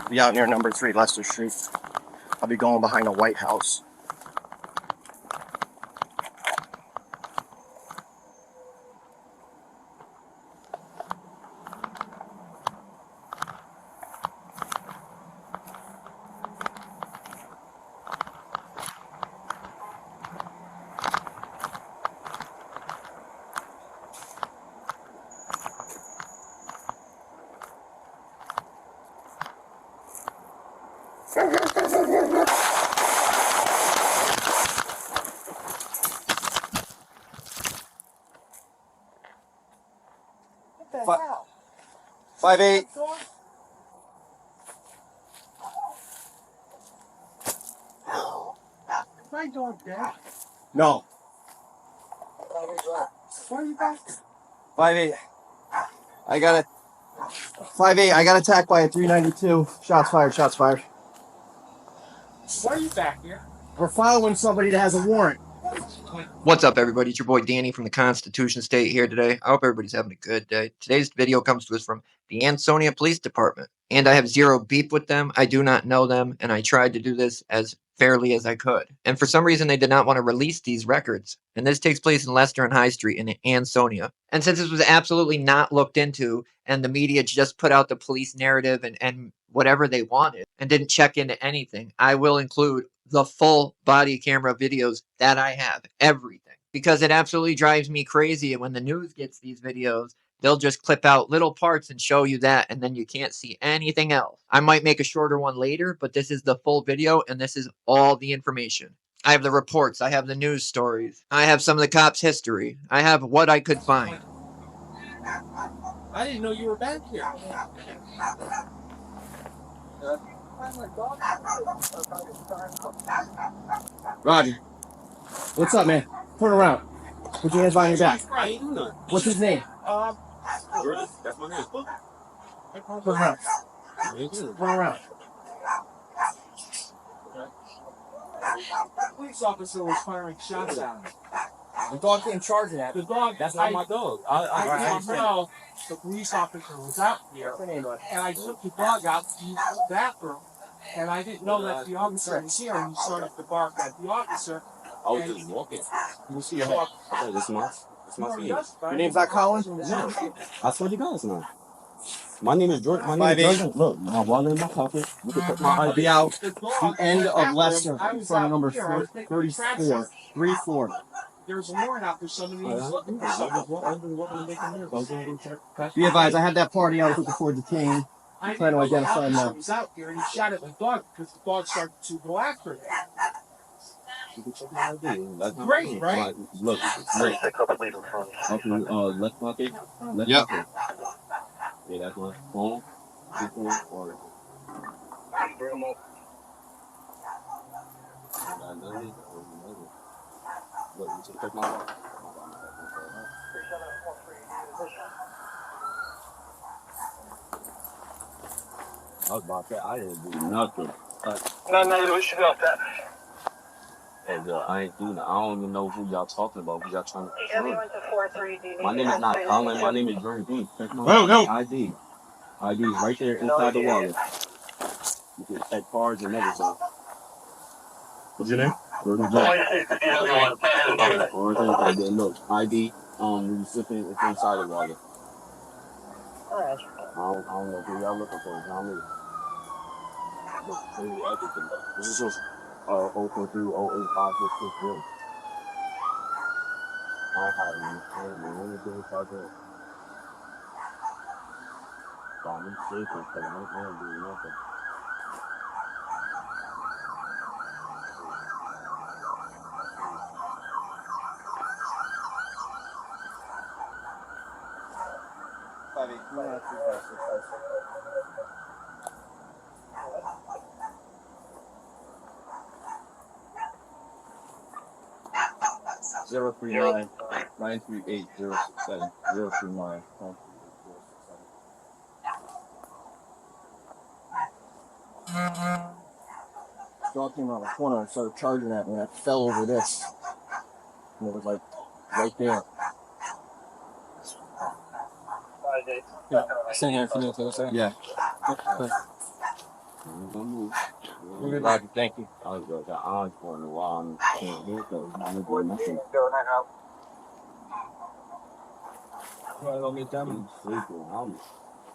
Be out near number 3 Leicester Street. I'll be going behind the White House. What the hell? 5'8". Is my dog dead? No. Why are you back? 5'8". I got it. 5'8". I got attacked by a 392. Shots fired. Shots fired. Why are you back here? We're following somebody that has a warrant. What's up, everybody? It's your boy Danny from the Constitution State here today. I hope everybody's having a good day. Today's video comes to us from the Ansonia Police Department, and I have zero beef with them. I do not know them, and I tried to do this as fairly as I could. And for some reason, they did not want to release these records. And this takes place in Leicester and High Street in Ansonia. And since this was absolutely not looked into, and the media just put out the police narrative and whatever they wanted, and didn't check into anything, I will include the full body camera videos that I have, everything, because it absolutely drives me crazy. When the news gets these videos, they'll just clip out little parts and show you that, and then you can't see anything else. I might make a shorter one later, but this is the full video, and this is all the information. I have the reports, I have the news stories, I have some of the cops' history, I have what I could find. I didn't know you were back here. Roger. What's up, man? Turn around. Put your hands behind your back. Right. What's his name? That's my name. Turn around. Turn around. The police officer was firing shots at him. The dog can't charge that. The dog, That's not my dog. I didn't know the police officer was out here. What's your name, bud? And I took the dog out to use the bathroom. And I didn't know that the officer was here, and he started to bark at the officer. I was just walking. Let me see your head. Okay, this is my feet. Your name's not Colin? I swear to God, it's not. My name is Jordan. My name is Jordan. Look, my wallet in my pocket. You can put my I'll be out the end of Leicester I was from out number here, I was taking 34. 34. There was a warrant out for somebody who was looking for something. Be advised, I had that party I was looking for detained. I Trying to didn't know the identify him officer now. was out here, and he shot at the dog because the dog started to go after him. You can check my ID. That's Great, right? Look, great. Okay, left pocket. Left Yep. pocket. Yeah, that's my phone. Or look, you should check my phone. I was about that. I didn't do nothing. No, we should go off that. And I ain't doing it. I don't even know who y'all talking about. Who y'all trying to We went to 4-3. My name is not Colin. My name is Jordan. Check my No. ID. ID is right there inside the wallet. You can check cards and everything. What's your name? Jordan Jack. Okay, then look, ID, recipient is inside the wallet. I don't know who y'all looking for. Not me. Look, show you everything. This is just 043 085 I don't have anything like that. So I'm safe because I don't want to do nothing. Zero 39 938 067 039. Dog came around the corner and started charging at me. I fell over this. And it was like right there. Sitting here for you, okay? Yeah. Okay. Roger, thank you. I was like, the odds for a while. Nothing.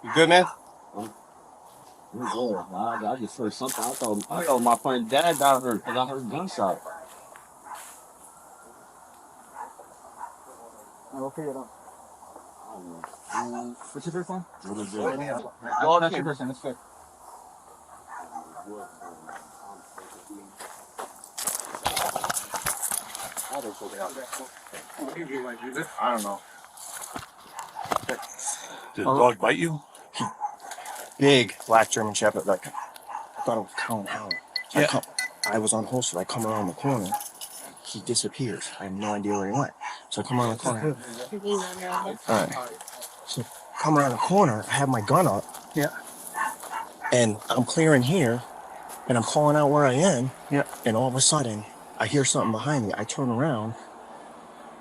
You good, man? I just heard something. I thought my friend dad got hurt because I heard gunshot. I'll figure it out. I don't know. What's your first one? What is it? Oh, that's your first one. That's good. I don't know. Did the dog bite you? Big black German Sheppard. Like, I thought it was Count Howard. Yeah. I was on holster. I come around the corner. He disappears. I have no idea where he went. So I come around the corner. All right. So come around the corner. I have my gun up. Yeah. And I'm clearing here. And I'm calling out where I am. Yeah. And all of a sudden, I hear something behind me. I turn around.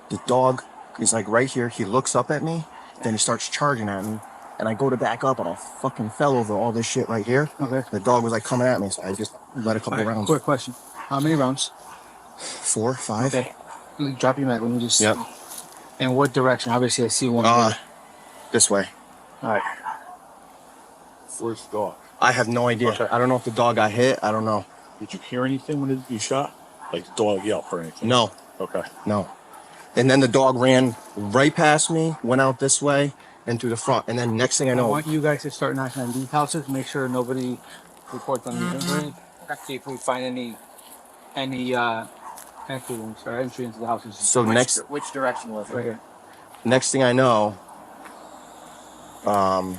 The dog is like right here. He looks up at me. Then he starts charging at me. And I go to back up and I fucking fell over all this shit right here. Okay. The dog was like coming at me. So I just let a couple rounds. Quick question. How many rounds? 4, 5. Okay. Drop your mag. Let me just. Yep. In what direction? Obviously, I see one. This way. All right. Where's the dog? I have no idea. Okay. I don't know if the dog got hit. I don't know. Did you hear anything when you shot? Like the dog yelp or anything? No, Okay. no. And then the dog ran right past me, went out this way, and through the front. And then next thing I I know, want you guys to start knocking on these houses. Make sure nobody reports on the injury. See if we find any entry rooms or entry into the houses. so Which direction was it? Right here. next thing I know, I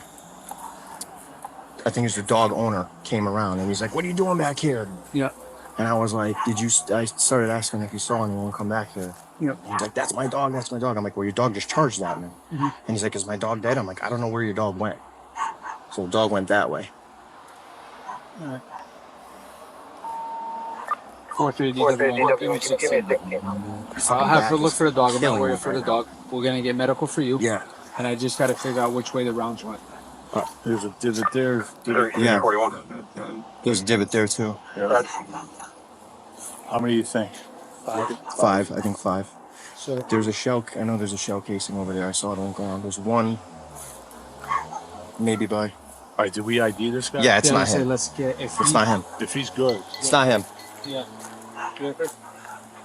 think it's the dog owner came around and he's like, "What are you doing back here?" Yeah. And I was like, I started asking if he saw anyone come back here. Yeah. He's like, "That's my dog. That's my dog." I'm like, "Well, your dog just charged at me." And he's like, "Is my dog dead?" I'm like, "I don't know where your dog went." So the dog went that way. All right. 430. I'll have to look for the dog. I'm not worried for the dog. We're gonna get medical for you. Yeah. And I just gotta figure out which way the rounds went. There's a divot there. Yeah. There's a divot there too. How many do you think? 5. I think 5. So There's a shell. I know there's a shell casing over there. I saw it on the ground. There's one. Maybe by. All right, did we ID this guy? Yeah, it's yeah, not him. let's get if It's not him. If he's good. It's not him. Yeah.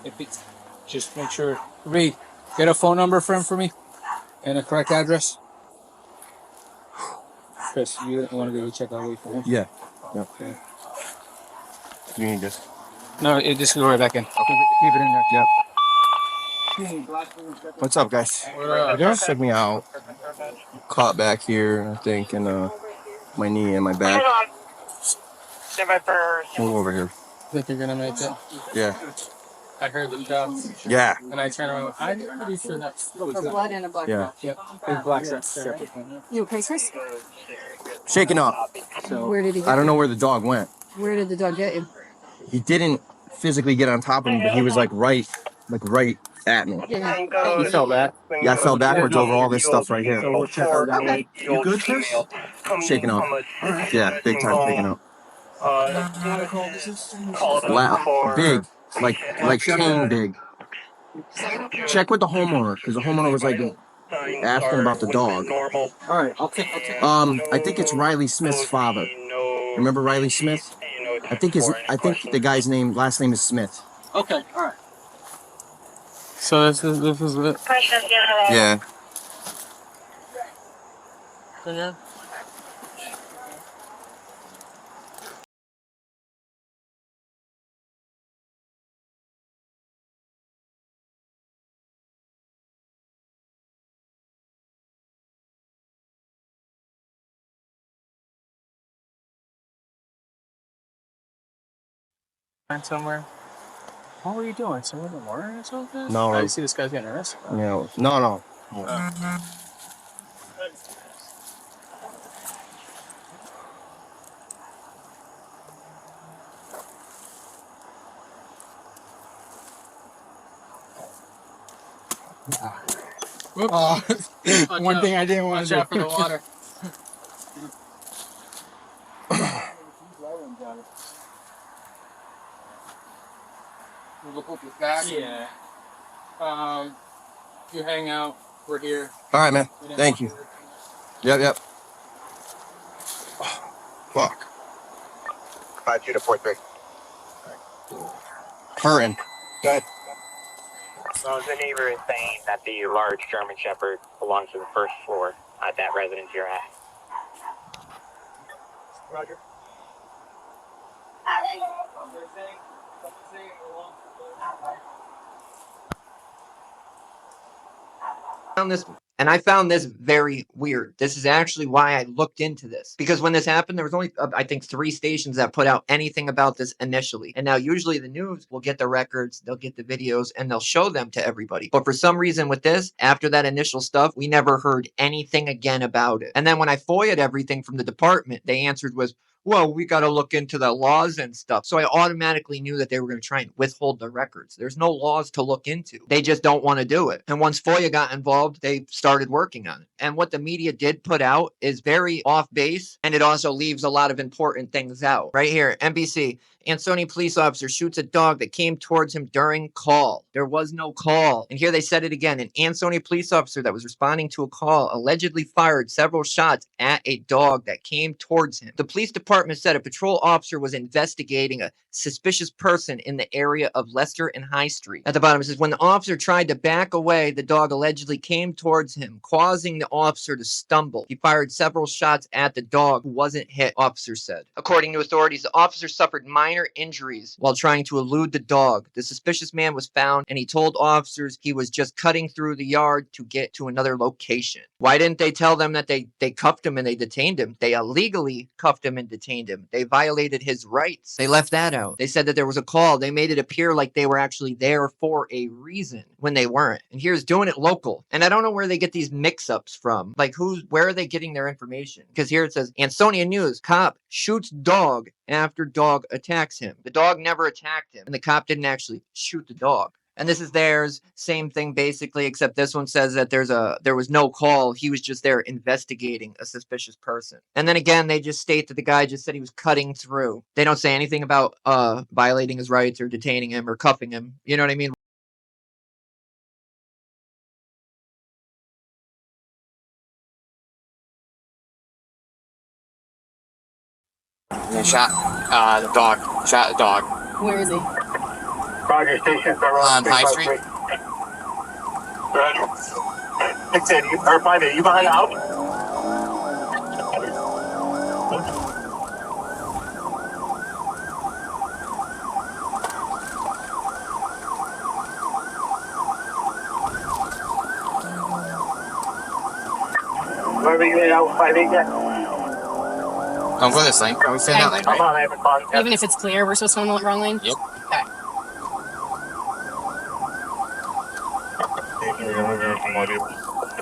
If it's just make sure. Reed, get a phone number for him for me, and a correct address. Chris, you want to go check out wait for him? Yeah. Yeah. Okay. You need this. No, it just go right back in. Keep it in there. Yep. What's up, guys? Just check me out. Caught back here, I think, and my knee and my back. Stand by for. Move over here. Think you're gonna make it? Yeah. I heard the job, Yeah. and I turned around. I'm pretty sure that's Blood and a black Yeah. belt. Yep. It's black stuff. You okay, Chris? Shaking up. So Where did he get I don't you? know where the dog went. Where did the dog get you? He didn't physically get on top of me, but he was like right at me. Yeah. you fell back. Yeah, I fell backwards over all this stuff right here. So we'll check out that way. You good, Chris? Shaking up. Yeah, big time shaking up. Wow, big, like chain big. Check with the homeowner, because the homeowner was like asking about the dog. All right, I'll take. I think it's Riley Smith's father. Remember Riley Smith? I think the guy's last name is Smith. Okay, all right. So this is it. Yeah. Find somewhere. What were you doing? Someone in the morning or something? No. I see this guy's getting arrested. Yeah. No. One thing I didn't want Watch to out for do. the water. We'll put this back. Yeah. You hang out. We're here. All right, man. Thank you. Yep. Fuck. 5-2 to 4-3. Hurting. Go ahead. Well, the neighbor is saying that the large German Shepherd belongs to the first floor at that residence you're at. Roger. I found this very weird. This is actually why I looked into this. Because when this happened, there was only, I think, 3 stations that put out anything about this initially. And now usually the news will get the records, they'll get the videos, and they'll show them to everybody. But for some reason with this, after that initial stuff, we never heard anything again about it. And then when I FOIA'd everything from the department, they answered was, well, we got to look into the laws and stuff. So I automatically knew that they were going to try and withhold the records. There's no laws to look into. They just don't want to do it. And once FOIA got involved, they started working on it. And what the media did put out is very off base, and it also leaves a lot of important things out. Right here, NBC. Ansonia police officer shoots a dog that came towards him during call. There was no call. And here they said it again. An Ansonia police officer that was responding to a call allegedly fired several shots at a dog that came towards him. The police department said a patrol officer was investigating a suspicious person in the area of Leicester and High Street. At the bottom it says, when the officer tried to back away, the dog allegedly came towards him, causing the officer to stumble. He fired several shots at the dog, who wasn't hit, officer said. According to authorities, the officer suffered minor injuries while trying to elude the dog. The suspicious man was found, and he told officers he was just cutting through the yard to get to another location. Why didn't they tell them that they cuffed him and they detained him? They illegally cuffed him and detained him. They violated his rights. They left that out. They said that there was a call. They made it appear like they were actually there for a reason when they weren't. And here's doing it local. And I don't know where they get these mix-ups from. Like, where are they getting their information? Because here it says, Ansonia News, cop shoots dog after dog attacks him. The dog never attacked him, and the cop didn't actually shoot the dog. And this is theirs, same thing basically, except this one says that there was no call. He was just there investigating a suspicious person. And then again, they just state that the guy just said he was cutting through. They don't say anything about violating his rights or detaining him or cuffing him. You know what I mean? They shot the dog. Shot the dog. Where is he? Roger, station. On High Street. Roger. 680, or 580, you behind the house? Where are we going out? 580 yet? Don't go this lane. Are we staying that lane? I'm on, I haven't gone. Even if it's clear, we're supposed to go in the wrong lane? Yep. Okay.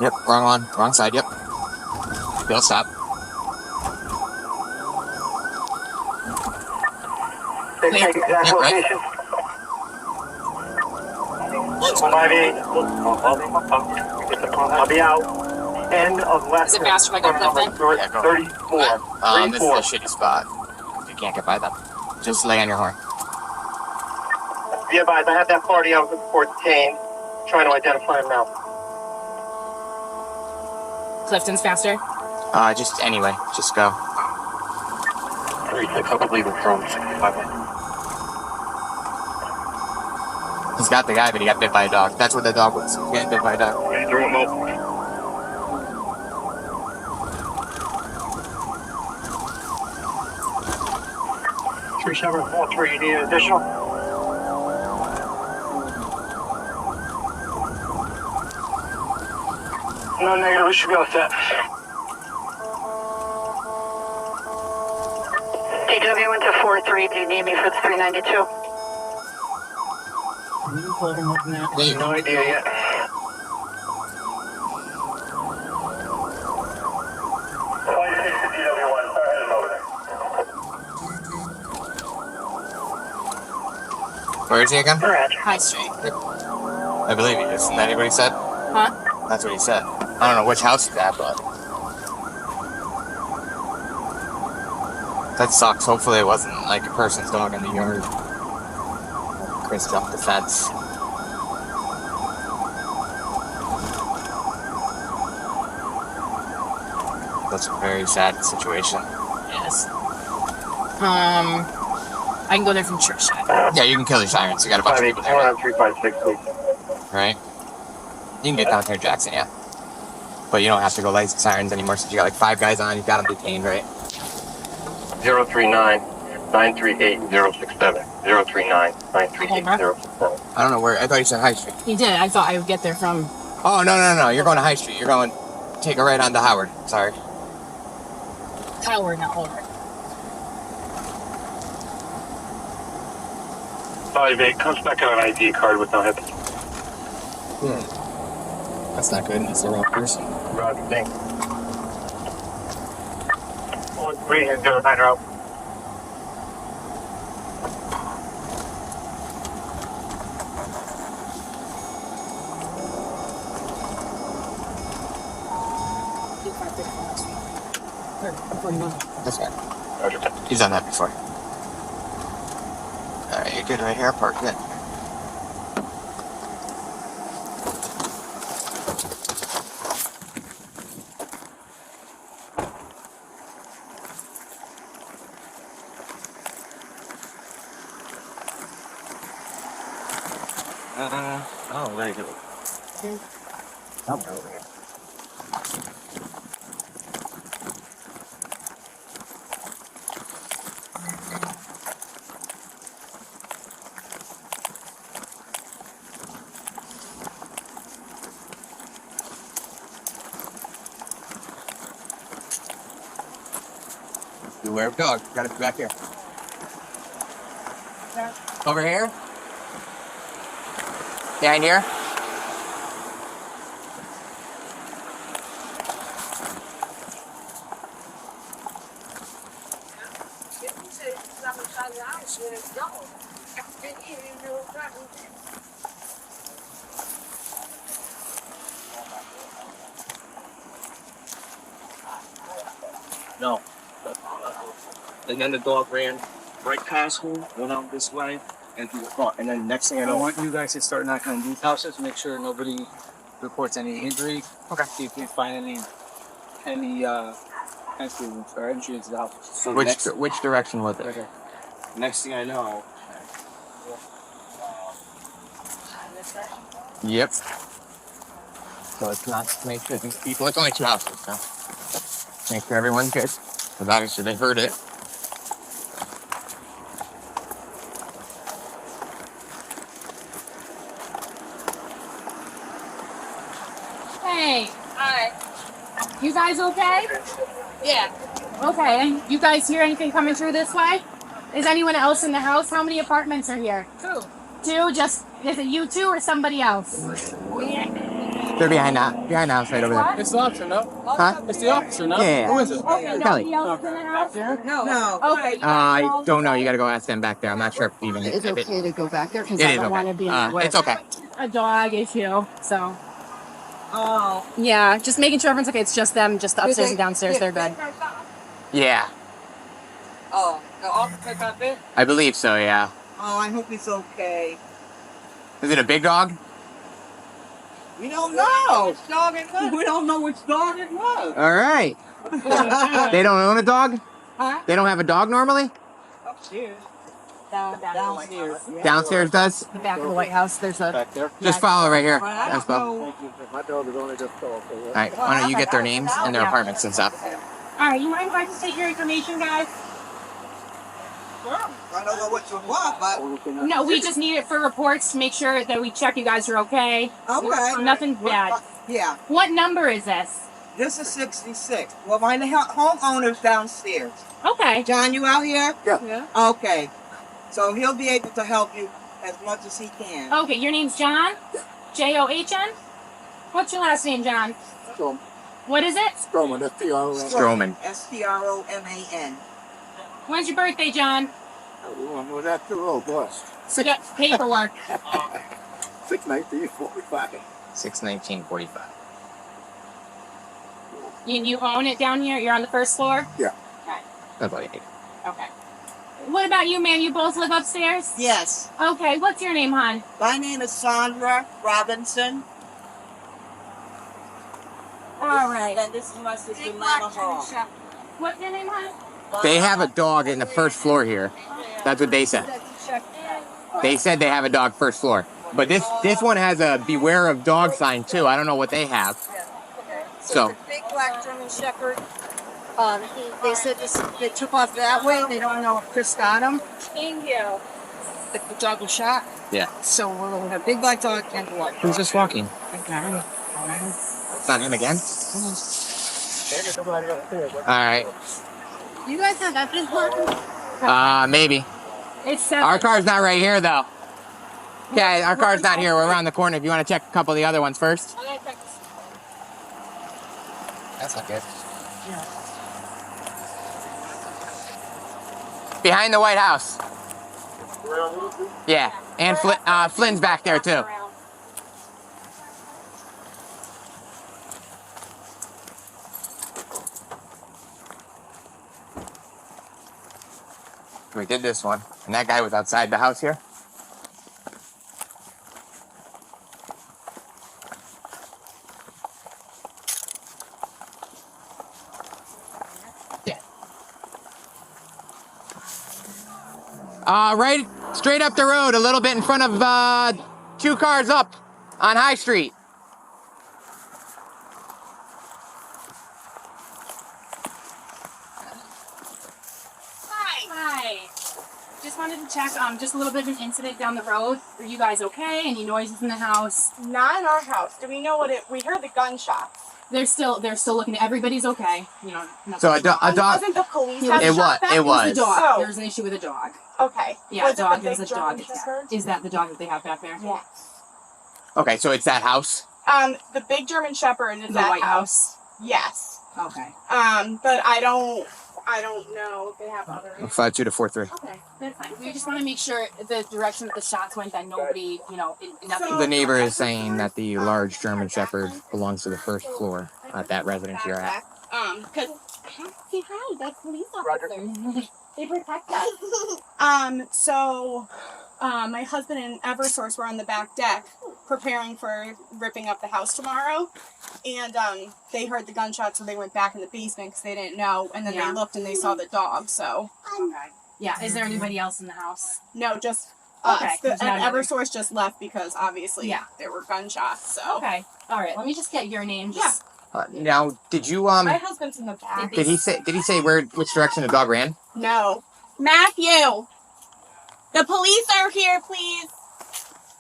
Yep, wrong one. Wrong side, yep. They'll stop. Exact Yep, right. location. 580. I'll be out. End of left. Is it faster if I go left then? Yeah, go. 34. This is a shitty spot. You can't get by them. Just lay on your horn. Be advised, I have that party out for detained. Trying to identify him now. Clifton's faster? Just anyway. Just go. 36, I believe it's from 65. He's got the guy, but he got bit by a dog. That's what the dog was. He got bit by a dog. Throw him up. Three Sheppard, 4-3, you need an additional? No negative, we should be all set. DW went to 4-3, do you need me for the 392? No idea yet. Where is he again? High Street. I believe he is. Isn't that what he said? Huh? That's what he said. I don't know which house it's at, but that sucks. Hopefully it wasn't like a person's dog in the yard. Chris jumped the fence. That's a very sad situation. Yes. I can go there from church. Yeah, you can kill your sirens. You got a bunch of people there. 356. Right? You can get down there, Jackson, yeah. But you don't have to go light sirens anymore since you got like 5 guys on. You've got them detained, right? 039 938 067. 039 938 067. I don't know where. I thought you said High Street. He did. I thought I would get there from. Oh, no. You're going to High Street. You're going take a right onto Howard. Sorry. Howard, not Howard. 58 comes back on an ID card with no hip. That's not good. That's the wrong person. Roger, thanks. 3090. That's fine. Roger. He's done that before. Alright, you're good right here. Park good. Oh, there you go. Beware of dog. Got it back here. Over here? Behind here? No. And then the dog ran right past me, went out this way, and through the front. And then next thing I I know, want you guys to start knocking on these houses, make sure nobody reports any injury. Okay. See if you can find any accidents or entry into the house. so Which direction was it? Right here. next thing I know, Yep. So it's not make sure these people. It's only 2 houses, so make sure everyone's good. Because obviously they heard it. Hey. Hi. You guys okay? Yeah. Okay. You guys hear anything coming through this way? Is anyone else in the house? How many apartments are here? 2. 2? Just, is it you 2 or somebody else? They're behind that. Behind the house right over there. It's the officer, no? Huh? It's the officer, no? Yeah. Who is it? Okay, Kelly. nobody else in the house? No. Okay. I don't know. You gotta go ask them back there. I'm not sure if even Is it okay to go back there? Because It I is don't okay. want to be in the way. It's okay. A dog issue, so. Oh. Yeah, just making sure everyone's okay. It's just them, just the upstairs and downstairs. They're good. Yeah, Oh, the officer got bit? I believe so. Yeah. Oh, I hope he's okay. Is it a big dog? We don't know. Which dog it was? We don't know which dog it was. All right. They don't own a dog? Huh? They don't have a dog normally? Upstairs. Downstairs. Yeah. Downstairs does? The back of the White House, there's a. back there. Just follow right here. Well, I That's don't cool. know. My dog is only just told. All right. Why don't you get their names and their apartments and stuff? All right, you mind if I just take your information, guys? I don't know what you want, but No, we just need it for reports to make sure that we check you guys are okay. okay. Nothing bad. Yeah, What number is this? this is 66. Well, my homeowner's downstairs. Okay. John, you out here? Yeah. Okay. So he'll be able to help you as much as he can. Okay, your name's John? John? What's your last name, John? Strom. What is it? Stroman, S-T-R-O-N. Stroman. Stroman. When's your birthday, John? Was that too old, boss? Yep, paperwork. 6/19/45. 6/19/45. You own it down here? You're on the first floor? Yeah. Okay. That's all you need. Okay. What about you, man? You both live upstairs? Yes. Okay. What's your name, hon? My name is Sandra Robinson. All right. And this must have been Mama Hall. What's your name, hon? They have a dog in the first floor here. That's what they said. They said they have a dog first floor. But this one has a beware of dog sign too. I don't know what they have. So It's a big black German Shepherd. They said they took off that way. They don't know if Chris got him. Thank you. The dog was shot. yeah. So we're going to have a big black dog and one. Who's just walking? Okay. It's not him again. All right. You guys have evidence working? Maybe. It's 7. Our car's not right here though. Okay, our car's not here. We're around the corner. If you want to check a couple of the other ones first. I'm gonna check this. That's not good. Behind the White House. Yeah, and Flynn's back there too. We did this one, and that guy was outside the house here. Yeah. Right straight up the road, a little bit in front of 2 cars up on High Street. Hi. Just wanted to check, just a little bit of an incident down the road. Are you guys okay? Any noises in the house? Not in our house. Do we know what it? We heard the gunshots. They're still looking. Everybody's okay. You know. So a dog. Wasn't the police? It shot back? It was the dog. Oh. There's an issue with a dog. Okay. Yeah, Was it dog. the There's a big dog German attack. Shepherd? Is that the dog that they have back there? Yes. Okay, so it's that house. The big German Shepherd is The that White house. Yes. Okay. But I don't know if they have other. 52-43. Okay, that's fine. We just want to make sure the direction that the shots went, that nobody, nothing. The neighbor is saying that the large German Shepherd belongs to the first floor at that residence you're at. Cause Say hi, that's police officers. They protect us. So, my husband and Eversource were on the back deck preparing for ripping up the house tomorrow. And, they heard the gunshots, so they went back in the basement because they didn't know. And then Yeah. they looked and they saw the dog, so. Okay. Yeah. Is there anybody else in the house? No, just Okay, us. there's And not another- Eversource just left because obviously Yeah. there were gunshots, so. Okay. All right. Let me just get your name. Just Now, did you My husband's in the back. Did he say which direction the dog ran? No. Matthew! The police are here, please!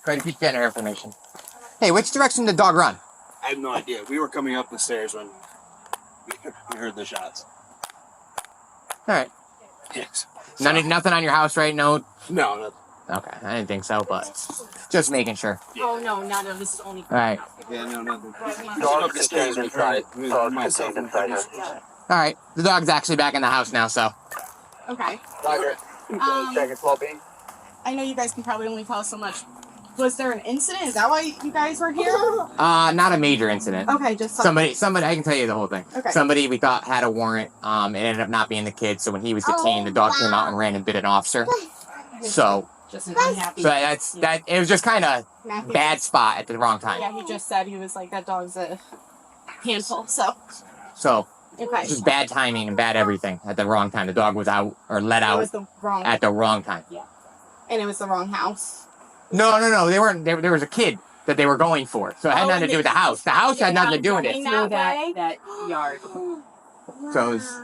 Try to keep getting her information. Hey, which direction did the dog run? I have no idea. We were coming up the stairs when we heard the shots. All right. Yes. Nothing on your house, right? No. No, no. Okay, I didn't think so, but just making sure. Oh no, not no. This is only. All right. Yeah, no, nothing. Dog Up the stairs contained we heard inside. it. Dog Myself contained and inside Dennis. All right. The dog's actually back in the house now, so. Okay. Roger. Second 12B. I know you guys can probably only tell us so much. Was there an incident? Is that why you guys were here? Not a major incident. Okay, just Somebody, I can tell you the whole thing. Okay. Somebody we thought had a warrant, it ended up not being the kid, so when he was detained, the dog came out and ran and bit an officer. So, Just an unhappy. it was just kind of Matthew. bad spot at the wrong time. Yeah, he just said he was like, that dog's a handful, so. So, Okay. just bad timing and bad everything at the wrong time. The dog was out, or let It out was the wrong, at the wrong time. and it was the wrong house. No, they weren't, there was a kid that they were going for, so it had nothing to do with the house. The house had nothing to do with it. Through way? that yard. So, it was,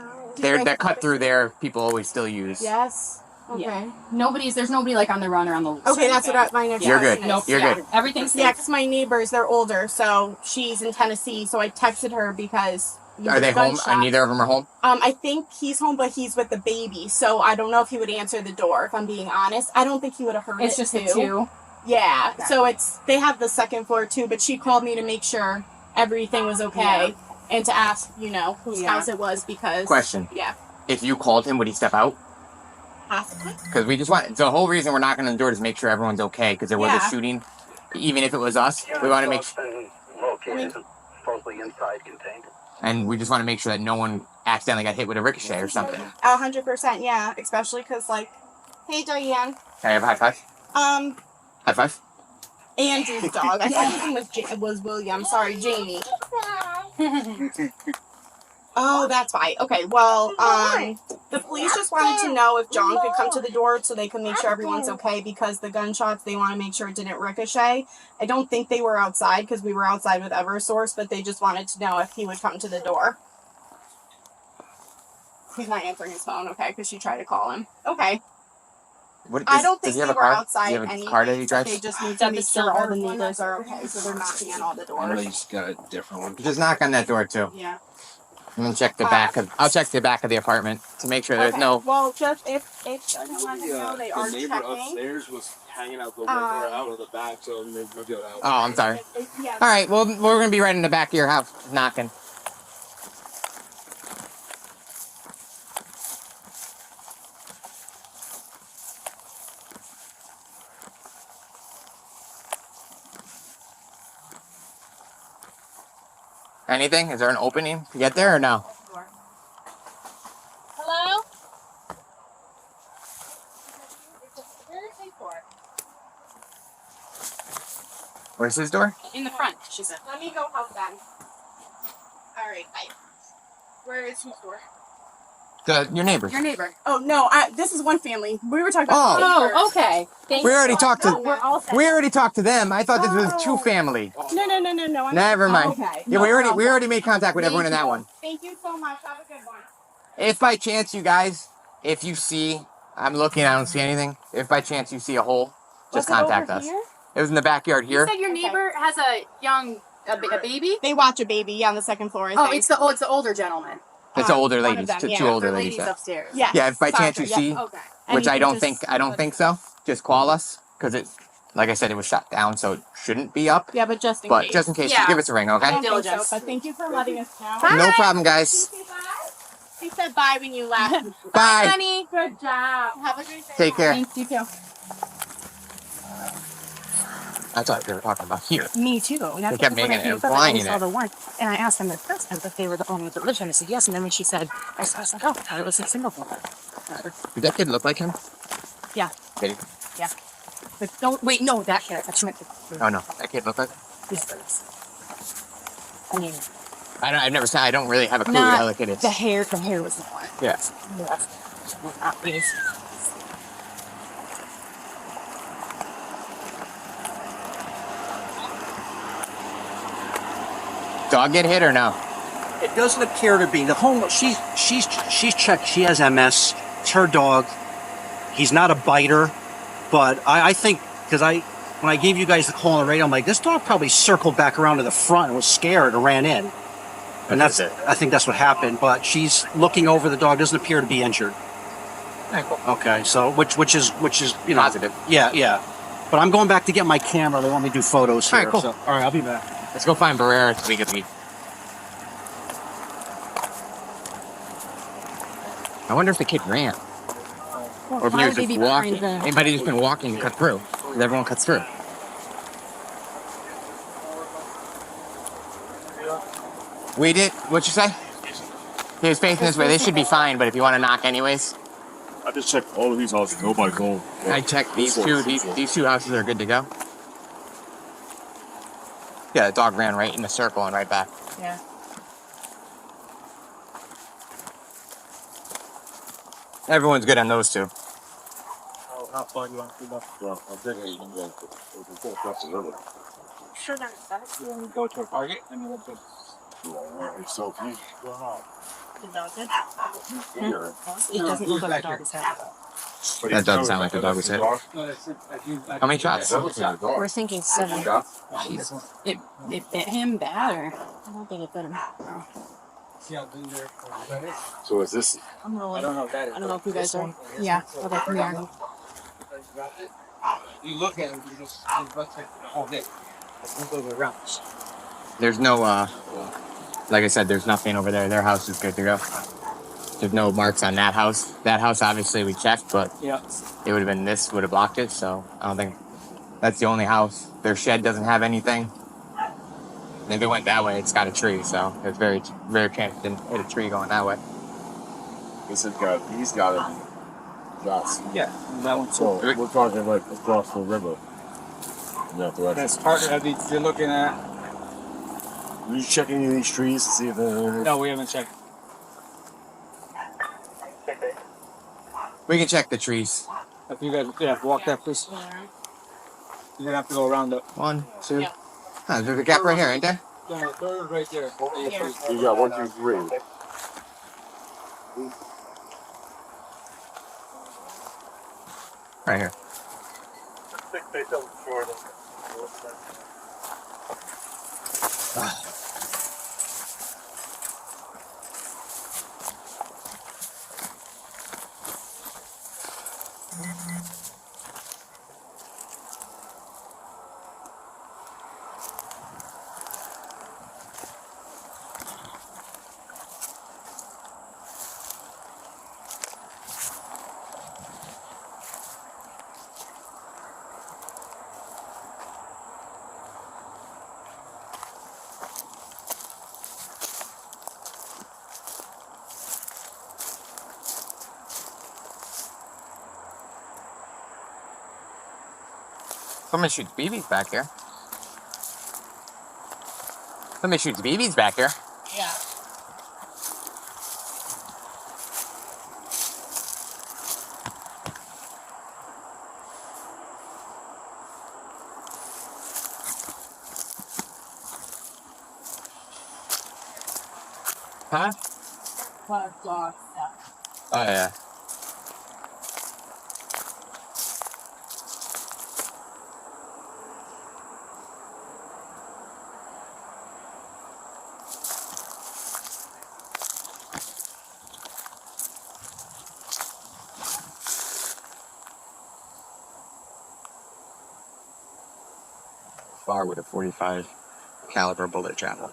that cut through there, people always still use. Yes. Okay. Yeah. There's nobody like on the run or on the loose. Okay, that's what my next You're question good. is. You're Yeah. good. Everything's safe. Yeah, because my neighbors, they're older, so she's in Tennessee, so I texted her because... Are they home? gunshot. Neither of them are home? I think he's home, but he's with the baby, so I don't know if he would answer the door, if I'm being honest. I don't think he would have heard It's it, just the two. Yeah, Okay. so they have the second floor, too, but she called me to make sure everything was okay, and to ask, whose Yeah. house it was, because... Question. Yeah. If you called him, would he step out? Possibly. Because we just want, the whole reason we're knocking on the door is to make sure everyone's okay, because there was a Yeah. shooting. Even if it was us, we want to make sure. Located supposedly inside contained. And we just want to make sure that no one accidentally got hit with a ricochet or something. 100%, yeah. Especially because, like, hey, Diane. Can I have a high five? High five? Andrew's dog. I thought his name was William. Sorry, Jamie. Oh, that's fine. Okay, well, the police just wanted to know if John could come to the door so they could make sure everyone's okay, because the gunshots, they want to make sure it didn't ricochet. I don't think they were outside because we were outside with Eversource, but they just wanted to know if he would come to the door. He's not answering his phone, okay, because she tried to call him. Okay. I don't think they were outside anyway. Car that he drives? They just need to make sure all the neighbors are okay, so they're knocking on all the doors. He's got a different one. Just knock on that door too. Yeah. And then check the back of. I'll check the back of the apartment to make sure there's no. Well, just if doesn't want to know, they are The neighbor checking. upstairs was hanging out the window out of the back, so they moved it out. Oh, I'm sorry. Yeah. All right. Well, we're gonna be right in the back of your house knocking. Anything? Is there an opening to get there or no? Hello? Where's his door? In the front, she said. Let me go help them. All right, bye. Where is whose door? Your neighbor. Your neighbor. Oh no, this is one family. We were talking about. Oh, okay. Thank We you. already talked to. We're all set. We already talked to them. I thought this was two family. No. I'm Never mind. Okay. Yeah, we already made contact with everyone in that one. Thank you so much. Have a good one. If by chance you guys, if you see, I'm looking, I don't see anything. If by chance you see a hole, just contact us. Here? It was in the backyard here. You said your neighbor has a young a baby. They watch a baby. Yeah, on the second floor. I Oh, think. it's the older gentleman. It's an older one lady. of them, Two yeah. older The ladies. lady's upstairs. Yeah. Yeah, if by chance you Yeah. see, Okay. which And I you don't can think so, just call us because it, like I said, it was shut down, so it shouldn't be up. Yeah, but just in But case. just in case, Yeah. just give us a ring, I okay? don't think so, Diligence. but thank you for letting us know. Bye. No problem, guys. He said bye when you left. Bye. Honey. Good job. Have a great day. Take care. Thanks, you too. I thought they were talking about here. Me too. They kept making it implying I saw it. the one, and I asked them at first if they were the owner that lived here, and I said yes. And then when she said, I was like, oh, I thought it was in Singapore. Did that kid look like him? Yeah, Did he? yeah. But don't wait. No, that kid. I thought you meant the. Oh no, that kid looked like. These birds. I mean, I've never seen. I don't really have a clue who the hell the kid is. the hair. The hair was the one. Yeah. Not these. Dog get hit or no? It doesn't appear to be. The home she's checked. She has MS. It's her dog. He's not a biter, but I think because when I gave you guys the call on the radio, I'm like, this dog probably circled back around to the front and was scared and ran in. And that's it. I think that's what happened. But she's looking over the dog. Doesn't appear to be injured. Okay, so which is you know Positive. Yeah. But I'm going back to get my camera. They want me to do photos here. All right, cool. So, all right, I'll be back. Let's go find Barrera so we can leave. I wonder if the kid ran. Or if he was just walking. He might have just been walking and cut through. Because everyone cuts through. We did. What'd you say? He was facing this way. They should be fine, but if you want to knock anyways. I just checked all of these houses. Nobody home. I checked these two. These two houses are good to go. Yeah, the dog ran right in the circle and right back. Yeah. Everyone's good on those two. How far you want to go? Well, I'm thinking you can go across the river. Sure, not that. Go to a target and then go. So, what's going on? The dog did. Here. It doesn't look like the dog is having. That doesn't sound like the dog was hit. How many shots? We're thinking 7. Jeez. It bit him bad, or I don't think it bit him. So is this? I'm rolling. I don't know what that is. I don't know if you guys are. Yeah. Okay. We are. You look at it, you just looks like all day. It goes around. There's no, like I said, there's nothing over there. Their house is good to go. There's no marks on that house. That house, obviously, we checked, but Yeah. it would have been this would have blocked it, so I don't think that's the only house. Their shed doesn't have anything. And if it went that way, it's got a tree, so there's very chance it didn't hit a tree going that way. He's got it. Shots. Yeah, that one too. So we're talking like across the river. That's part of the you're looking at. Are you checking any of these trees to see if they're... No, we haven't checked. We can check the trees. If you guys, walk that, please. You're gonna have to go around it. 1, 2. Oh, there's a gap right here, ain't there? Yeah, third right there. You got 1, 2, 3. Right here. Somebody shoots BBs back here. Somebody shoots BBs back here. Yeah. Huh? Dog. Oh, yeah. Far would a 45 caliber bullet travel?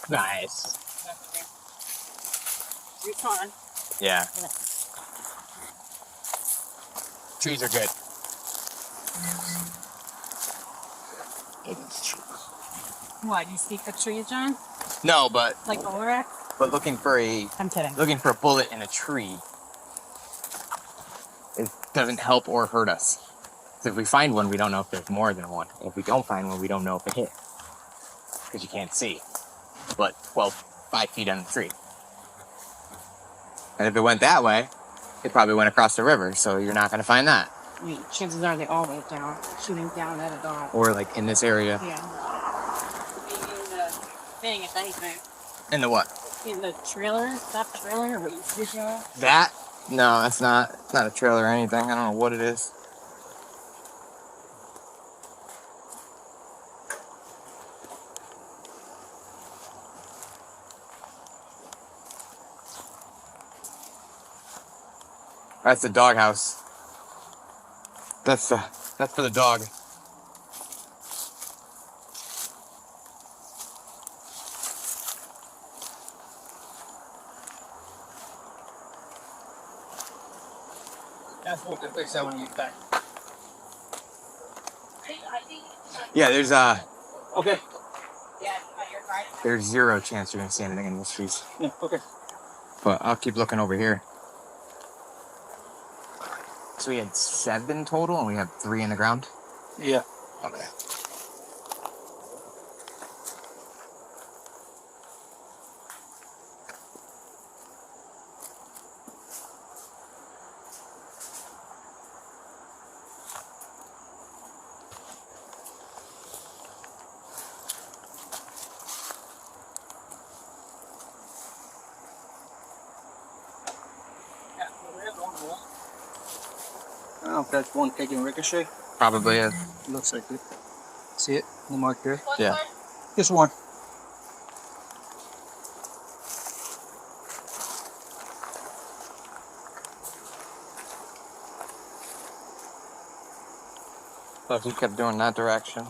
Nice. You're fine. Yeah. Trees are good. What, you speak the tree, John? No, but Like Olarak? looking for a I'm kidding. bullet in a tree, it doesn't help or hurt us. So if we find one, we don't know if there's more than one. If we don't find one, we don't know if it hit, because you can't see. But 5 feet on the tree. And if it went that way, it probably went across the river, so you're not going to find that. I mean, chances are they all went down, shooting down at a dog. Or like in this area. Yeah. Maybe in the thing, if anything. In the what? In the trailer? That trailer? What you speaking of? That? No, that's not. It's not a trailer or anything. I don't know what it is. That's the doghouse. That's for the dog. That's what to fix that when you get back. Yeah, there's Okay. there's 0 chance you're gonna see anything in these trees. Yeah, okay. But I'll keep looking over here. So we had 7 total, and we have 3 in the ground. Yeah. Okay. I don't know if that's one taking ricochet. Probably is. Looks like it. See it? The mark there? Yeah. Just one. So if he kept doing that direction.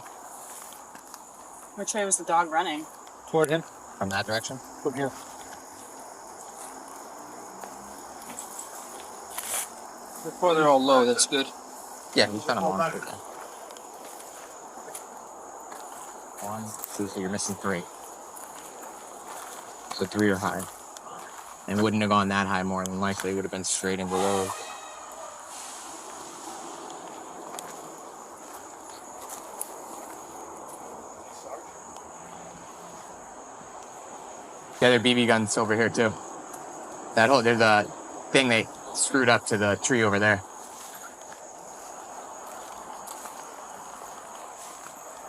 Which way was the dog running? Toward him. From that direction? From here. Before they're all low, that's good. Yeah, he's kind of on for that. 1, 2, so you're missing 3. So 3 are high. And wouldn't have gone that high more than likely. It would have been straight into those. The other BB gun's over here too. That whole, there's a thing they screwed up to the tree over there.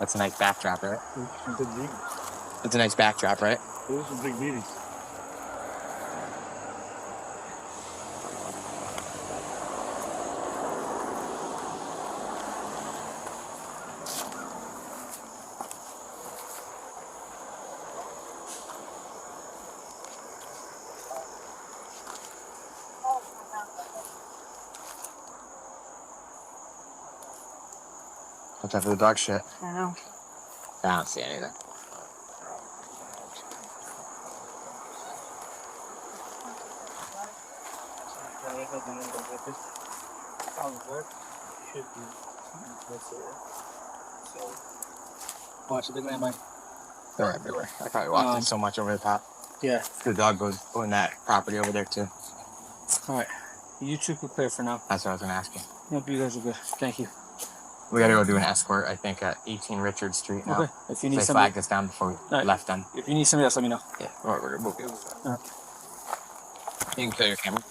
That's a nice backdrop, right? It's a nice backdrop, right? Those are big meetings. What's that for the dog shit? I know. I don't see anything. Watch the landmine. They're everywhere. I probably walked in so much over the top. Yeah. The dog goes on that property over there too. All right. You two prepare for now. That's what I was gonna ask you. Hope you guys are good. Thank you. We gotta go do an escort, I think, at 18 Richard Street now. Okay. If you need They somebody, flagged us down before we right. left them. if you need somebody else, let me know. Yeah, we'll be able to. You can kill your camera.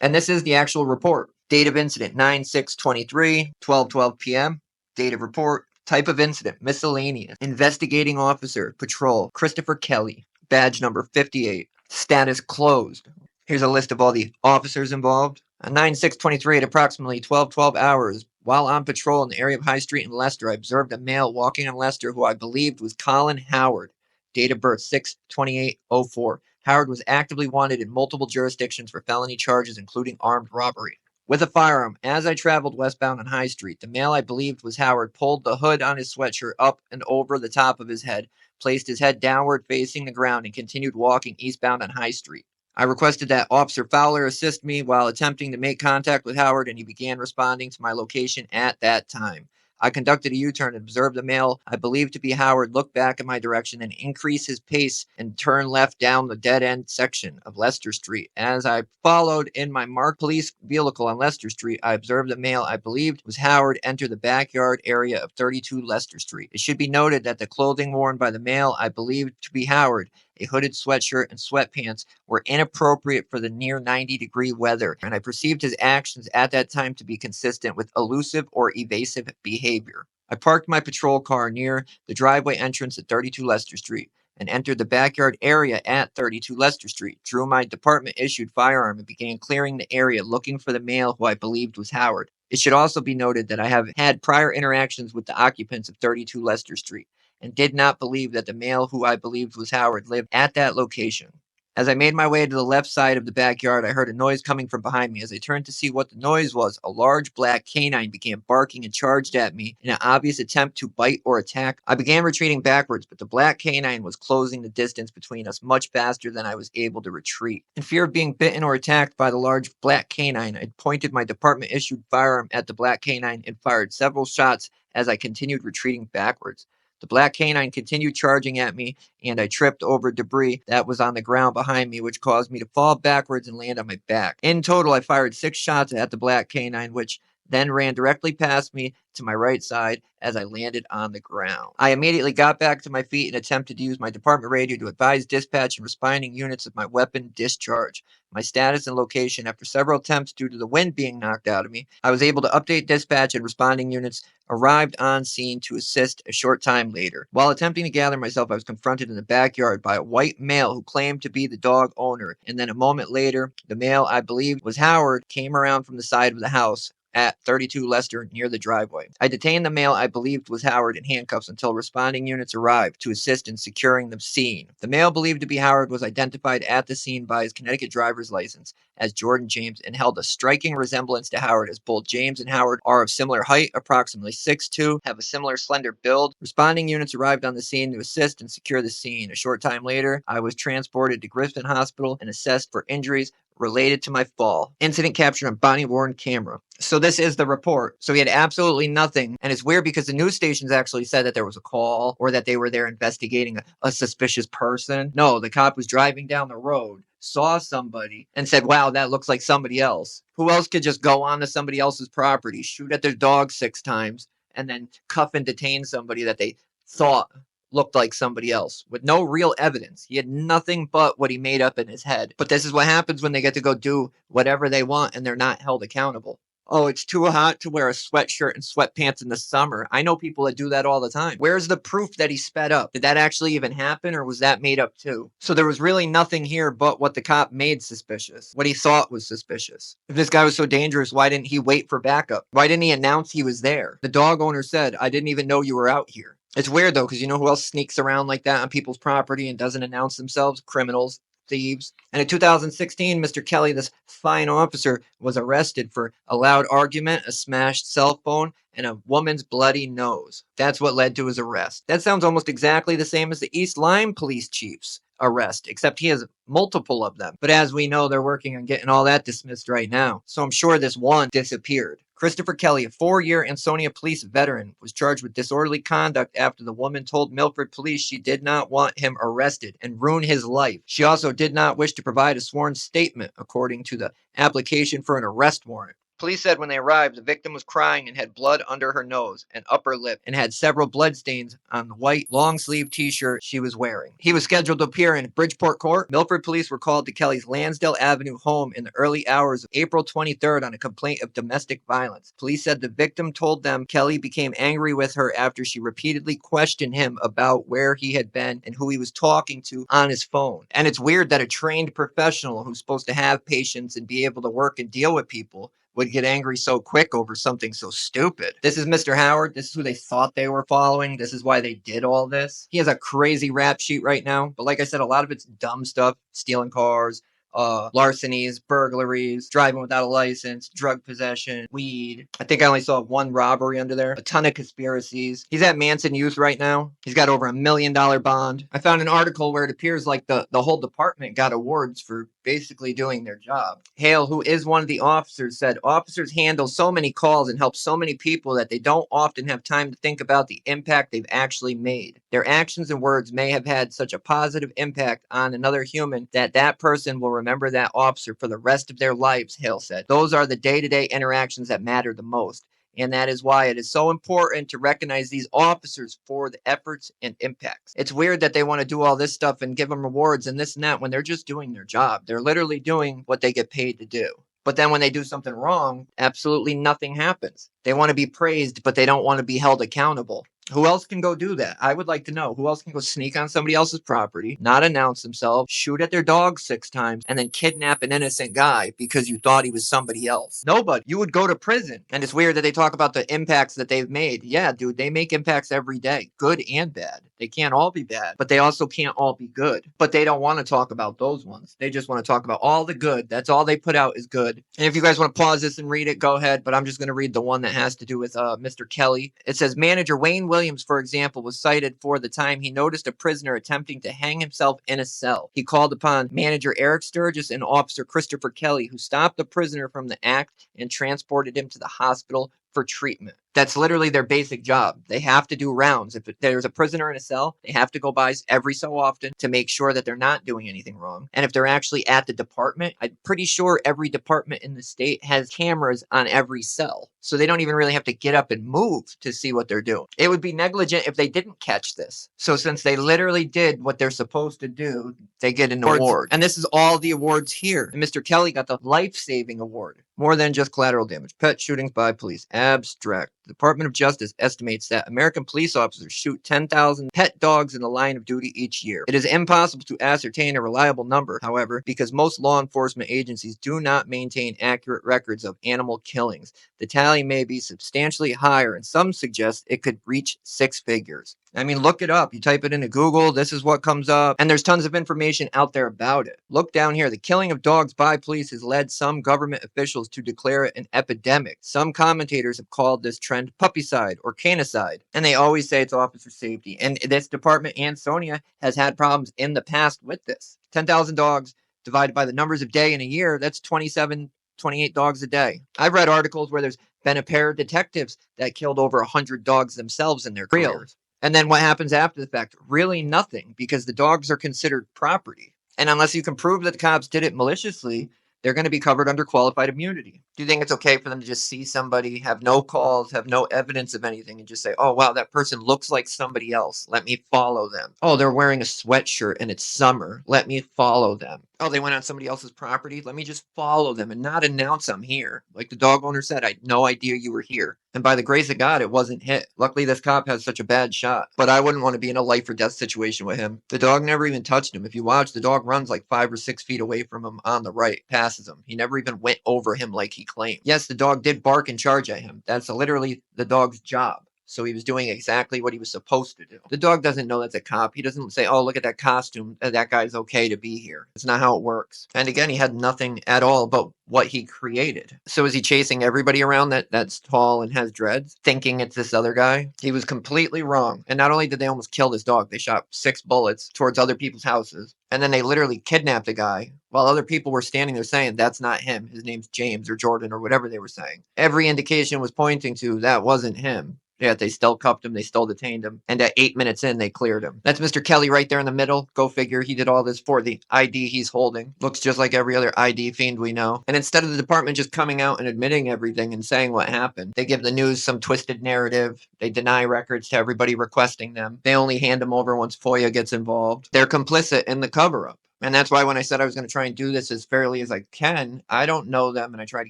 And this is the actual report. Date of incident 9/6/23, 12:12 p.m. Date of report. Type of incident miscellaneous. Investigating officer patrol Christopher Kelley. Badge number 58. Status closed. Here's a list of all the officers involved. On 9/6/23 at approximately 12:12 hours, while on patrol in the area of High Street in Leicester, I observed a male walking on Leicester who I believed was Colin Howard. Date of birth 6/28/04. Howard was actively wanted in multiple jurisdictions for felony charges, including armed robbery. With a firearm, as I traveled westbound on High Street, the male I believed was Howard pulled the hood on his sweatshirt up and over the top of his head, placed his head downward facing the ground, and continued walking eastbound on High Street. I requested that Officer Fowler assist me while attempting to make contact with Howard, and he began responding to my location at that time. I conducted a U-turn and observed the male I believed to be Howard look back in my direction and increase his pace and turn left down the dead-end section of Leicester Street. As I followed in my marked police vehicle on Leicester Street, I observed the male I believed was Howard enter the backyard area of 32 Leicester Street. It should be noted that the clothing worn by the male I believed to be Howard, a hooded sweatshirt and sweatpants, were inappropriate for the near 90-degree weather, and I perceived his actions at that time to be consistent with elusive or evasive behavior. I parked my patrol car near the driveway entrance at 32 Leicester Street and entered the backyard area at 32 Leicester Street, drew my department-issued firearm, and began clearing the area looking for the male who I believed was Howard. It should also be noted that I have had prior interactions with the occupants of 32 Leicester Street and did not believe that the male who I believed was Howard lived at that location. As I made my way to the left side of the backyard, I heard a noise coming from behind me. As I turned to see what the noise was, a large black canine began barking and charged at me in an obvious attempt to bite or attack. I began retreating backwards, but the black canine was closing the distance between us much faster than I was able to retreat. In fear of being bitten or attacked by the large black canine, I pointed my department-issued firearm at the black canine and fired several shots as I continued retreating backwards. The black canine continued charging at me, and I tripped over debris that was on the ground behind me, which caused me to fall backwards and land on my back. In total, I fired 6 shots at the black canine, which then ran directly past me to my right side as I landed on the ground. I immediately got back to my feet and attempted to use my department radio to advise dispatch and responding units of my weapon discharge. My status and location after several attempts due to the wind being knocked out of me, I was able to update dispatch, and responding units arrived on scene to assist a short time later. While attempting to gather myself, I was confronted in the backyard by a white male who claimed to be the dog owner, and then a moment later, the male I believed was Howard came around from the side of the house at 32 Lester near the driveway. I detained the male I believed was Howard in handcuffs until responding units arrived to assist in securing the scene. The male believed to be Howard was identified at the scene by his Connecticut driver's license as Jordan James and held a striking resemblance to Howard, as both James and Howard are of similar height, approximately 6'2", have a similar slender build. Responding units arrived on the scene to assist and secure the scene. A short time later, I was transported to Griffin Hospital and assessed for injuries related to my fall. Incident captured on body-worn camera. So this is the report. So he had absolutely nothing. And it's weird because the news stations actually said that there was a call or that they were there investigating a suspicious person. No, the cop was driving down the road, saw somebody, and said, wow, that looks like somebody else. Who else could just go onto somebody else's property, shoot at their dog 6 times, and then cuff and detain somebody that they thought looked like somebody else with no real evidence? He had nothing but what he made up in his head. But this is what happens when they get to go do whatever they want and they're not held accountable. Oh, it's too hot to wear a sweatshirt and sweatpants in the summer. I know people that do that all the time. Where's the proof that he sped up? Did that actually even happen, or was that made up too? So there was really nothing here but what the cop made suspicious, what he thought was suspicious. If this guy was so dangerous, why didn't he wait for backup? Why didn't he announce he was there? The dog owner said, I didn't even know you were out here. It's weird though, because you know who else sneaks around like that on people's property and doesn't announce themselves? Criminals. Thieves. And in 2016, Mr. Kelley, this fine officer, was arrested for a loud argument, a smashed cell phone, and a woman's bloody nose. That's what led to his arrest. That sounds almost exactly the same as the East Lyme police chief's arrest, except he has multiple of them. But as we know, they're working on getting all that dismissed right now. So I'm sure this one disappeared. Christopher Kelley, a 4-year Ansonia police veteran, was charged with disorderly conduct after the woman told Milford police she did not want him arrested and ruin his life. She also did not wish to provide a sworn statement, according to the application for an arrest warrant. Police said when they arrived, the victim was crying and had blood under her nose and upper lip and had several bloodstains on the white long-sleeve t-shirt she was wearing. He was scheduled to appear in Bridgeport Court. Milford police were called to Kelley's Lansdale Avenue home in the early hours of April 23rd on a complaint of domestic violence. Police said the victim told them Kelley became angry with her after she repeatedly questioned him about where he had been and who he was talking to on his phone. And it's weird that a trained professional who's supposed to have patience and be able to work and deal with people would get angry so quick over something so stupid. This is Mr. Howard. This is who they thought they were following. This is why they did all this. He has a crazy rap sheet right now. But like I said, a lot of it's dumb stuff. Stealing cars, larcenies, burglaries, driving without a license, drug possession, weed. I think I only saw 1 robbery under there. A ton of conspiracies. He's at Manson Youth right now. He's got over $1 million bond. I found an article where it appears like the whole department got awards for basically doing their job. Hale, who is one of the officers, said officers handle so many calls and help so many people that they don't often have time to think about the impact they've actually made. Their actions and words may have had such a positive impact on another human that that person will remember that officer for the rest of their lives, Hale said. Those are the day-to-day interactions that matter the most. And that is why it is so important to recognize these officers for the efforts and impacts. It's weird that they want to do all this stuff and give them rewards and this and that when they're just doing their job. They're literally doing what they get paid to do. But then when they do something wrong, absolutely nothing happens. They want to be praised, but they don't want to be held accountable. Who else can go do that? I would like to know. Who else can go sneak on somebody else's property, not announce themselves, shoot at their dog 6 times, and then kidnap an innocent guy because you thought he was somebody else? Nobody. You would go to prison. And it's weird that they talk about the impacts that they've made. Yeah, dude, they make impacts every day, good and bad. They can't all be bad, but they also can't all be good. But they don't want to talk about those ones. They just want to talk about all the good. That's all they put out is good. And if you guys want to pause this and read it, go ahead. But I'm just going to read the one that has to do with Mr. Kelley. It says, manager Wayne Williams, for example, was cited for the time he noticed a prisoner attempting to hang himself in a cell. He called upon manager Eric Sturgis and officer Christopher Kelley, who stopped the prisoner from the act and transported him to the hospital for treatment. That's literally their basic job. They have to do rounds. If there's a prisoner in a cell, they have to go by every so often to make sure that they're not doing anything wrong. And if they're actually at the department, I'm pretty sure every department in the state has cameras on every cell. So they don't even really have to get up and move to see what they're doing. It would be negligent if they didn't catch this. So since they literally did what they're supposed to do, they get an award. And this is all the awards here. And Mr. Kelley got the life-saving award. More than just collateral damage. Pet shootings by police. Abstract. The Department of Justice estimates that American police officers shoot 10,000 pet dogs in the line of duty each year. It is impossible to ascertain a reliable number, however, because most law enforcement agencies do not maintain accurate records of animal killings. The tally may be substantially higher, and some suggest it could reach 6 figures. I mean, look it up. You type it into Google, this is what comes up, and there's tons of information out there about it. Look down here. The killing of dogs by police has led some government officials to declare it an epidemic. Some commentators have called this trend puppycide or canicide, and they always say it's officer safety. And this department, Ansonia, has had problems in the past with this. 10,000 dogs divided by the numbers of day in a year, that's 28 dogs a day. I've read articles where there's been a pair of detectives that killed over 100 dogs themselves in their careers. And then what happens after the fact? Really nothing, because the dogs are considered property. And unless you can prove that the cops did it maliciously, they're going to be covered under qualified immunity. Do you think it's okay for them to just see somebody, have no calls, have no evidence of anything, and just say, oh, wow, that person looks like somebody else. Let me follow them. Oh, they're wearing a sweatshirt and it's summer. Let me follow them. Oh, they went on somebody else's property. Let me just follow them and not announce I'm here. Like the dog owner said, I had no idea you were here. And by the grace of God, it wasn't hit. Luckily, this cop has such a bad shot. But I wouldn't want to be in a life or death situation with him. The dog never even touched him. If you watch, the dog runs like 5 or 6 feet away from him on the right, passes him. He never even went over him like he claimed. Yes, the dog did bark and charge at him. That's literally the dog's job. So he was doing exactly what he was supposed to do. The dog doesn't know that's a cop. He doesn't say, oh, look at that costume. That guy's okay to be here. It's not how it works. And again, he had nothing at all but what he created. So is he chasing everybody around that's tall and has dreads, thinking it's this other guy? He was completely wrong. And not only did they almost kill this dog, they shot 6 bullets towards other people's houses. And then they literally kidnapped a guy while other people were standing there saying, that's not him. His name's James or Jordan or whatever they were saying. Every indication was pointing to that wasn't him. Yet they still cuffed him, they still detained him, and at 8 minutes in, they cleared him. That's Mr. Kelley right there in the middle. Go figure, he did all this for the ID he's holding. Looks just like every other ID fiend we know. And instead of the department just coming out and admitting everything and saying what happened, they give the news some twisted narrative. They deny records to everybody requesting them. They only hand them over once FOIA gets involved. They're complicit in the cover-up. And that's why when I said I was going to try and do this as fairly as I can, I don't know them, and I try to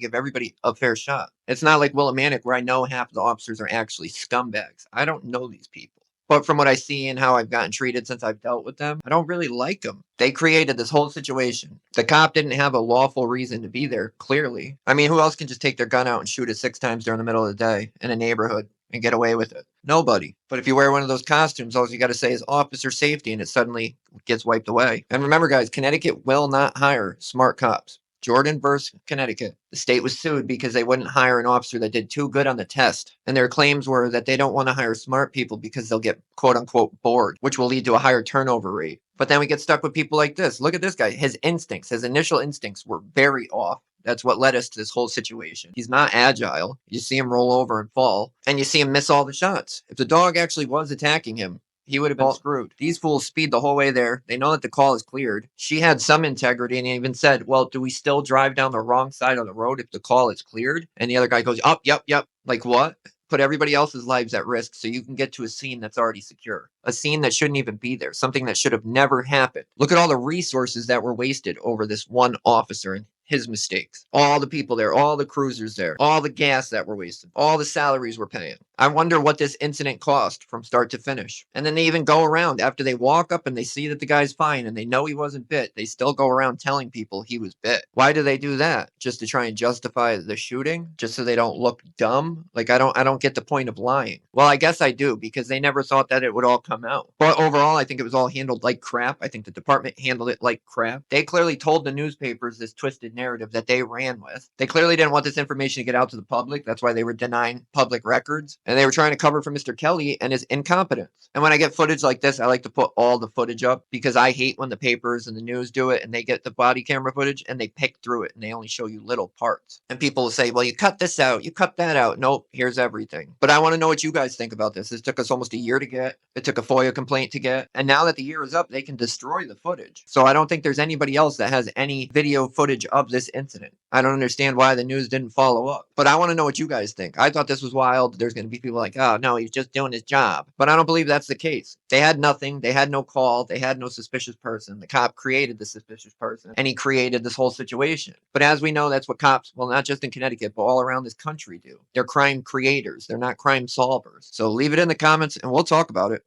give everybody a fair shot. It's not like Willimantic where I know half the officers are actually scumbags. I don't know these people. But from what I see and how I've gotten treated since I've dealt with them, I don't really like them. They created this whole situation. The cop didn't have a lawful reason to be there, clearly. I mean, who else can just take their gun out and shoot it 6 times during the middle of the day in a neighborhood and get away with it? Nobody. But if you wear one of those costumes, all you got to say is officer safety, and it suddenly gets wiped away. And remember, guys, Connecticut will not hire smart cops. Jordan versus Connecticut. The state was sued because they wouldn't hire an officer that did too good on the test. And their claims were that they don't want to hire smart people because they'll get quote unquote bored, which will lead to a higher turnover rate. But then we get stuck with people like this. Look at this guy. His instincts, his initial instincts were very off. That's what led us to this whole situation. He's not agile. You see him roll over and fall, and you see him miss all the shots. If the dog actually was attacking him, he would have been screwed. These fools speed the whole way there. They know that the call is cleared. She had some integrity and even said, well, do we still drive down the wrong side of the road if the call is cleared? And the other guy goes, oh, yep. Like what? Put everybody else's lives at risk so you can get to a scene that's already secure. A scene that shouldn't even be there. Something that should have never happened. Look at all the resources that were wasted over this one officer and his mistakes. All the people there, all the cruisers there, all the gas that were wasted, all the salaries we're paying. I wonder what this incident cost from start to finish. And then they even go around after they walk up and they see that the guy's fine and they know he wasn't bit. They still go around telling people he was bit. Why do they do that? Just to try and justify the shooting? Just so they don't look dumb? Like I don't get the point of lying. Well, I guess I do, because they never thought that it would all come out. But overall, I think it was all handled like crap. I think the department handled it like crap. They clearly told the newspapers this twisted narrative that they ran with. They clearly didn't want this information to get out to the public. That's why they were denying public records. And they were trying to cover for Mr. Kelley and his incompetence. And when I get footage like this, I like to put all the footage up, because I hate when the papers and the news do it and they get the body camera footage and they pick through it and they only show you little parts. And people will say, well, you cut this out, you cut that out. Nope, here's everything. But I want to know what you guys think about this. This took us almost a year to get. It took a FOIA complaint to get. And now that the year is up, they can destroy the footage. So I don't think there's anybody else that has any video footage of this incident. I don't understand why the news didn't follow up. But I want to know what you guys think. I thought this was wild. There's going to be be people like, oh, no, he's just doing his job. But I don't believe that's the case. They had nothing. They had no call. They had no suspicious person. The cop created the suspicious person, and he created this whole situation. But as we know, that's what cops, well, not just in Connecticut, but all around this country do. They're crime creators. They're not crime solvers. So leave it in the comments, and we'll talk about it.